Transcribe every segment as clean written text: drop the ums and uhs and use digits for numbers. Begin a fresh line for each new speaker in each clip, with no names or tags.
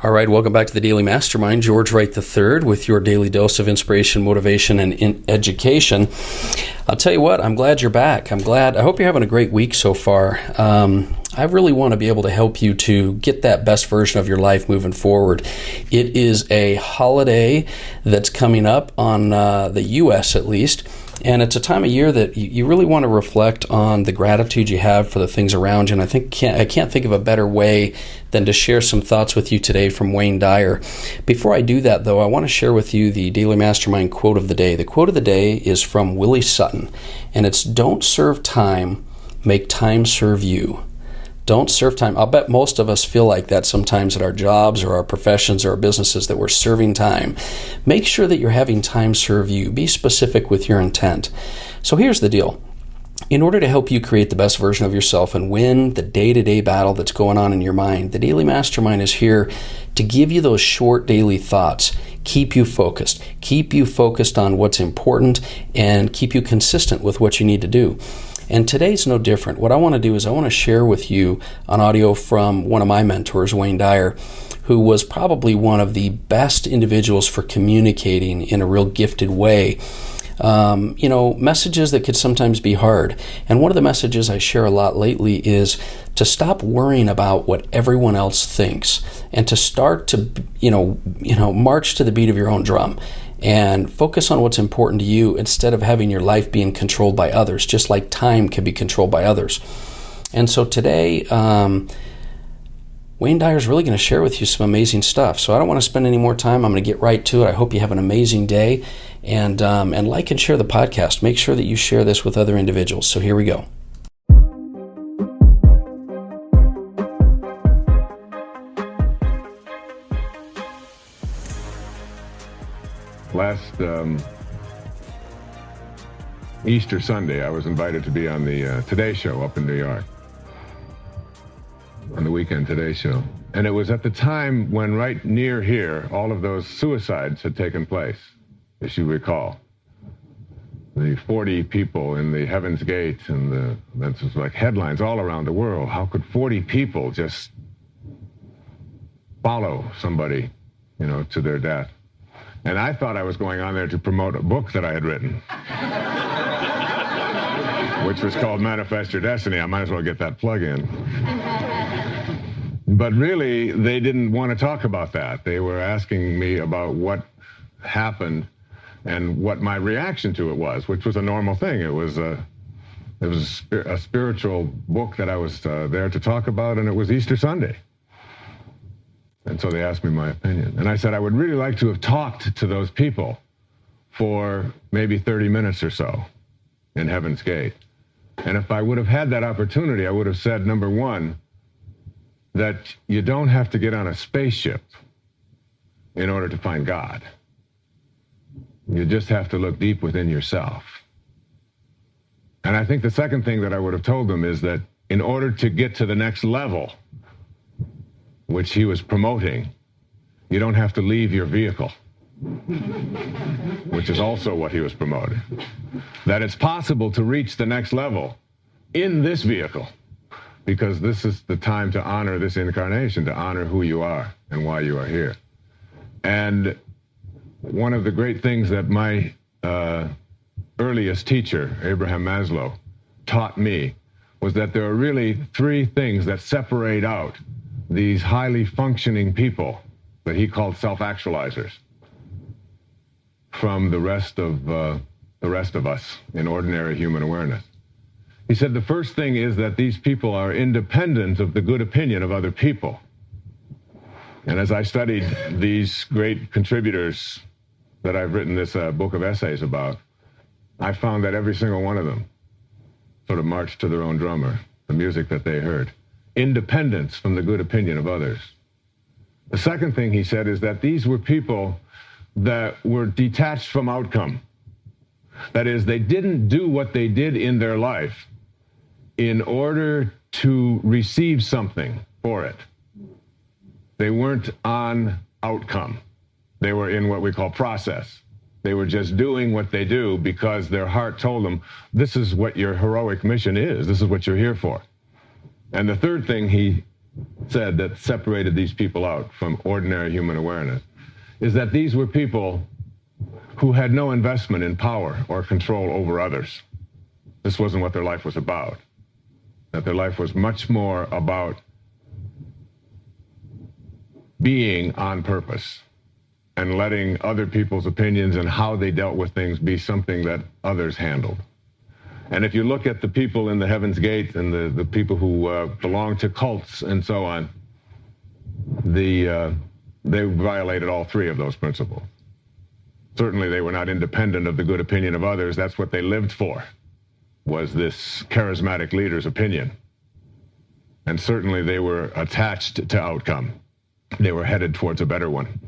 All right, welcome back to the Daily Mastermind. George Wright III with your daily dose of inspiration, motivation, and education. I'll tell you what, I'm glad you're back. I hope you're having a great week so far. I really want to be able to help you to get that best version of your life moving forward. It is a holiday that's coming up on the U.S. at least. And it's a time of year that you really want to reflect on the gratitude you have for the things around you. And I can't think of a better way than to share some thoughts with you today from Wayne Dyer. Before I do that, though, I want to share with you the Daily Mastermind quote of the day. The quote of the day is from Willie Sutton, and it's, "Don't serve time, make time serve you." Don't serve time. I'll bet most of us feel like that sometimes at our jobs or our professions or our businesses, that we're serving time. Make sure that you're having time serve you. Be specific with your intent. So here's the deal. In order to help you create the best version of yourself and win the day-to-day battle that's going on in your mind, the Daily Mastermind is here to give you those short daily thoughts. Keep you focused on what's important, and keep you consistent with what you need to do. And today's no different. What I want to do is I want to share with you an audio from one of my mentors, Wayne Dyer, who was probably one of the best individuals for communicating in a real gifted way. Messages that could sometimes be hard. And one of the messages I share a lot lately is to stop worrying about what everyone else thinks, and to start to, march to the beat of your own drum. And focus on what's important to you instead of having your life being controlled by others, just like time can be controlled by others. And so today, Wayne Dyer is really going to share with you some amazing stuff. So I don't want to spend any more time. I'm going to get right to it. I hope you have an amazing day. And like and share the podcast. Make sure that you share this with other individuals. So here we go.
Last Easter Sunday, I was invited to be on the Today Show up in New York, on the Weekend Today Show. And it was at the time when right near here, all of those suicides had taken place, as you recall. The 40 people in the Heaven's Gate, and that's just like headlines all around the world. How could 40 people just follow somebody, to their death? And I thought I was going on there to promote a book that I had written, which was called Manifest Your Destiny. I might as well get that plug in. But really, they didn't want to talk about that. They were asking me about what happened and what my reaction to it was, which was a normal thing. It was a spiritual book that I was there to talk about, and it was Easter Sunday. And so they asked me my opinion. And I said I would really like to have talked to those people for maybe 30 minutes or so in Heaven's Gate. And if I would have had that opportunity, I would have said, number one, that you don't have to get on a spaceship in order to find God. You just have to look deep within yourself. And I think the second thing that I would have told them is that in order to get to the next level, which he was promoting, you don't have to leave your vehicle, which is also what he was promoting. That it's possible to reach the next level in this vehicle, because this is the time to honor this incarnation, to honor who you are and why you are here. And one of the great things that my earliest teacher, Abraham Maslow, taught me was that there are really three things that separate out these highly functioning people that he called self-actualizers from the rest of us in ordinary human awareness. He said the first thing is that these people are independent of the good opinion of other people. And as I studied these great contributors that I've written this book of essays about, I found that every single one of them sort of marched to their own drummer, the music that they heard. Independence from the good opinion of others. The second thing he said is that these were people that were detached from outcome. That is, they didn't do what they did in their life in order to receive something for it. They weren't on outcome. They were in what we call process. They were just doing what they do because their heart told them, this is what your heroic mission is. This is what you're here for. And the third thing he said that separated these people out from ordinary human awareness is that these were people who had no investment in power or control over others. This wasn't what their life was about. That their life was much more about being on purpose and letting other people's opinions and how they dealt with things be something that others handled. And if you look at the people in the Heaven's Gate and the people who belong to cults and so on, they violated all three of those principles. Certainly they were not independent of the good opinion of others. That's what they lived for, was this charismatic leader's opinion. And certainly they were attached to outcome. They were headed towards a better one.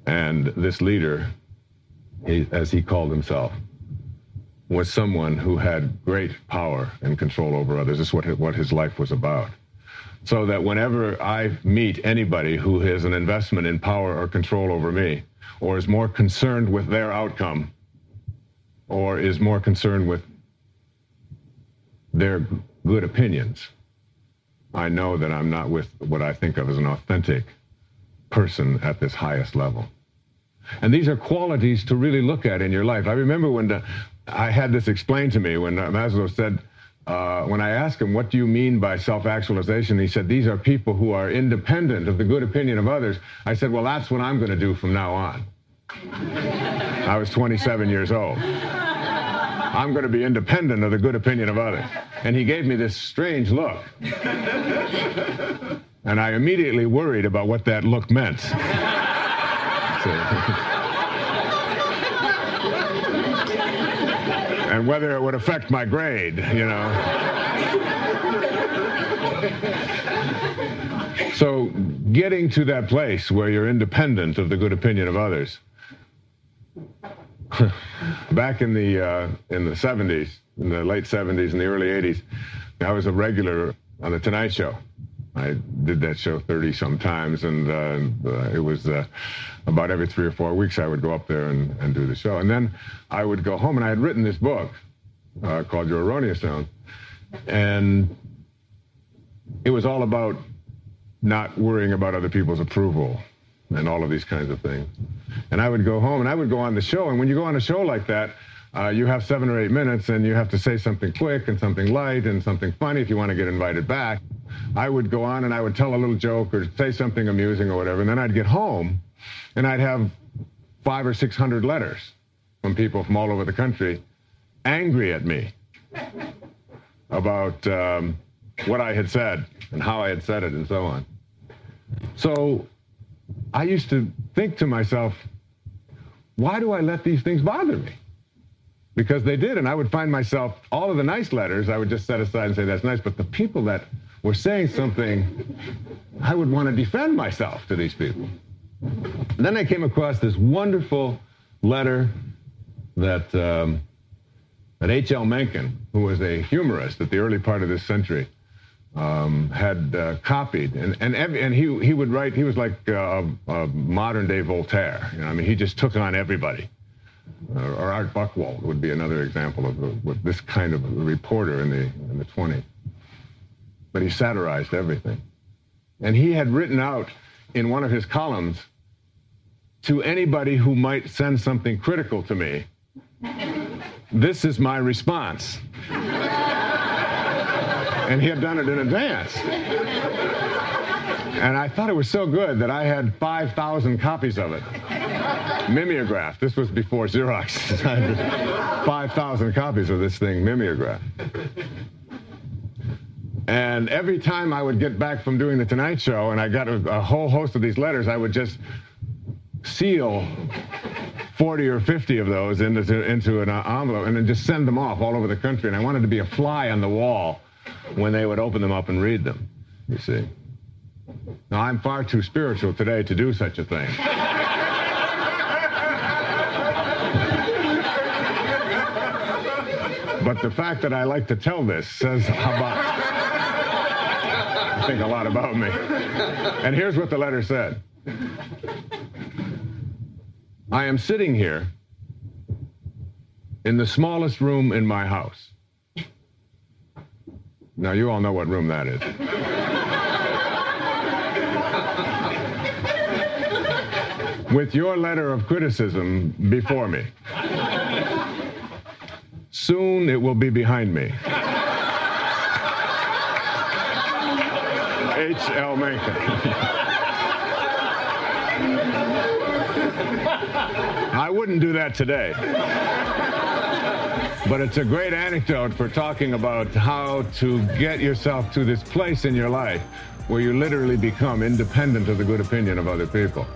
And this leader, as he called himself, was someone who had great power and control over others. This is what his life was about. So that whenever I meet anybody who has an investment in power or control over me, or is more concerned with their outcome, or is more concerned with their good opinions, I know that I'm not with what I think of as an authentic person at this highest level. And these are qualities to really look at in your life. I remember when I had this explained to me when Maslow said, when I asked him, what do you mean by self-actualization? He said, these are people who are independent of the good opinion of others. I said, well, that's what I'm going to do from now on. I was 27 years old. I'm going to be independent of the good opinion of others. And he gave me this strange look. And I immediately worried about what that look meant. And whether it would affect my grade, you know. So getting to that place where you're independent of the good opinion of others. Back in the 70s, in the late 70s and the early 80s, I was a regular on The Tonight Show. I did that show 30-some times, and it was about every 3 or 4 weeks I would go up there and do the show. And then I would go home, and I had written this book called Your Erroneous Zone, and it was all about not worrying about other people's approval and all of these kinds of things. And I would go home, and I would go on the show, and when you go on a show like that, you have 7 or 8 minutes, and you have to say something quick and something light and something funny if you want to get invited back. I would go on and I would tell a little joke or say something amusing or whatever, and then I'd get home and I'd have 500 or 600 letters from people from all over the country angry at me about what I had said and how I had said it and so on. So I used to think to myself, why do I let these things bother me? Because they did, and I would find myself, all of the nice letters, I would just set aside and say, that's nice, but the people that were saying something, I would want to defend myself to these people. And then I came across this wonderful letter that H.L. Mencken, who was a humorist at the early part of this century, had copied, and he would write. He was like a modern-day Voltaire. You know, I mean, he just took on everybody. Or Art Buchwald would be another example of this kind of reporter in the 20s. But he satirized everything. And he had written out in one of his columns, to anybody who might send something critical to me, this is my response. And he had done it in advance. And I thought it was so good that I had 5,000 copies of it. Mimeographed. This was before Xerox. 5,000 copies of this thing, mimeographed. And every time I would get back from doing The Tonight Show and I got a whole host of these letters, I would just seal 40 or 50 of those into an envelope and then just send them off all over the country. And I wanted to be a fly on the wall when they would open them up and read them, you see. Now, I'm far too spiritual today to do such a thing. But the fact that I like to tell this says I think a lot about me. And here's what the letter said. I am sitting here in the smallest room in my house. Now, you all know what room that is. With your letter of criticism before me. Soon it will be behind me. H.L. Mencken. I wouldn't do that today. But it's a great anecdote for talking about how to get yourself to this place in your life where you literally become independent of the good opinion of other people.